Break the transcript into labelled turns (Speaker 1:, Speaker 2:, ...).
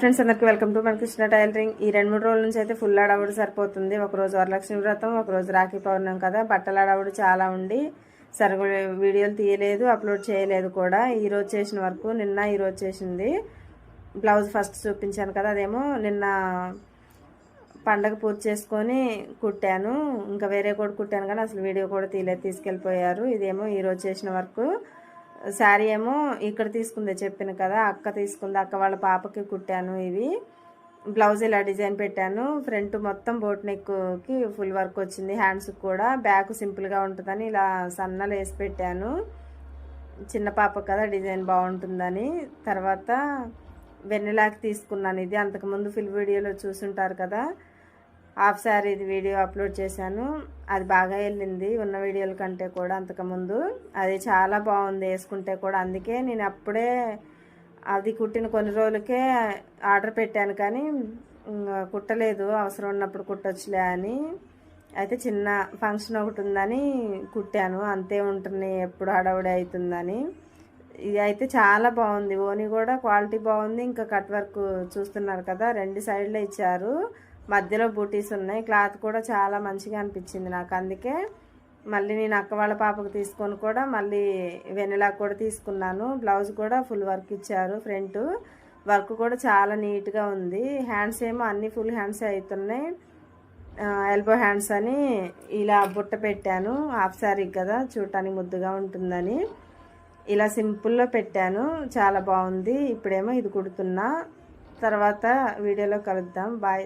Speaker 1: Friends అందరికీ welcome to మన Krishna tailoring. ఈ 2-3 రోజుల నుంచి అయితే ఫుల్ అడవుడు సరిపోతుంది. ఒకరోజు వరలక్ష్మి వ్రతం, ఒకరోజు రాఖీ పౌర్ణమి కదా, బట్టల అడవుడు చాలా ఉండి సరుగు వీడియోలు తీయలేదు, అప్లోడ్ చేయలేదు కూడా. ఈరోజు చేసిన వరకు నిన్న ఈరోజు చేసింది. బ్లౌజ్ ఫస్ట్ చూపించాను కదా, అదేమో నిన్న పండగ పూర్తి చేసుకొని కుట్టాను. ఇంకా వేరే కూడా కుట్టాను కానీ అసలు వీడియో కూడా తీయలేదు, తీసుకెళ్ళిపోయారు. ఇదేమో ఈరోజు చేసిన వర్క్. శారీ ఏమో ఇక్కడ తీసుకుందే చెప్పాను కదా, అక్క తీసుకుంది, అక్క వాళ్ళ పాపకి కుట్టాను. ఇవి బ్లౌజ్ ఇలా డిజైన్ పెట్టాను. ఫ్రంట్ మొత్తం బోట్ నెక్కి ఫుల్ వర్క్ వచ్చింది, హ్యాండ్స్కి కూడా. బ్యాక్ సింపుల్గా ఉంటుందని ఇలా సన్నలు వేసి పెట్టాను. చిన్న పాప కదా, డిజైన్ బాగుంటుందని. తర్వాత వెన్నెలాకి తీసుకున్నాను. ఇది అంతకుముందు ఫుల్ వీడియోలో చూసుంటారు కదా, హాఫ్ శారీ ఇది వీడియో అప్లోడ్ చేశాను. అది బాగా వెళ్ళింది ఉన్న వీడియోల కంటే కూడా అంతకుముందు. అది చాలా బాగుంది వేసుకుంటే కూడా. అందుకే నేను అప్పుడే అది కుట్టిన కొన్ని రోజులకే ఆర్డర్ పెట్టాను, కానీ కుట్టలేదు, అవసరం ఉన్నప్పుడు కుట్టొచ్చులే అని. అయితే చిన్న ఫంక్షన్ ఒకటి ఉందని కుట్టాను, అంతే ఉంటుంది, ఎప్పుడు హడావుడి అవుతుందని. ఇది అయితే చాలా బాగుంది. ఓని కూడా క్వాలిటీ బాగుంది. ఇంకా కట్ వర్క్ చూస్తున్నారు కదా, 2 సైడ్లో ఇచ్చారు, మధ్యలో బూటీస్ ఉన్నాయి. క్లాత్ కూడా చాలా మంచిగా అనిపించింది నాకు. అందుకే మళ్ళీ నేను అక్క వాళ్ళ పాపకు తీసుకొని కూడా మళ్ళీ వెన్నెలా కూడా తీసుకున్నాను. బ్లౌజ్ కూడా ఫుల్ వర్క్ ఇచ్చారు. ఫ్రంట్ వర్క్ కూడా చాలా నీట్గా ఉంది. హ్యాండ్స్ ఏమో అన్ని ఫుల్ హ్యాండ్స్ అవుతున్నాయి. ఎల్బో హ్యాండ్స్ అని ఇలా బుట్ట పెట్టాను. హాఫ్ శారీ కదా, చూడటానికి ముద్దుగా ఉంటుందని ఇలా సింపుల్లో పెట్టాను. చాలా బాగుంది. ఇప్పుడేమో ఇది కుడుతున్నా. తర్వాత వీడియోలో కలుద్దాం. బాయ్.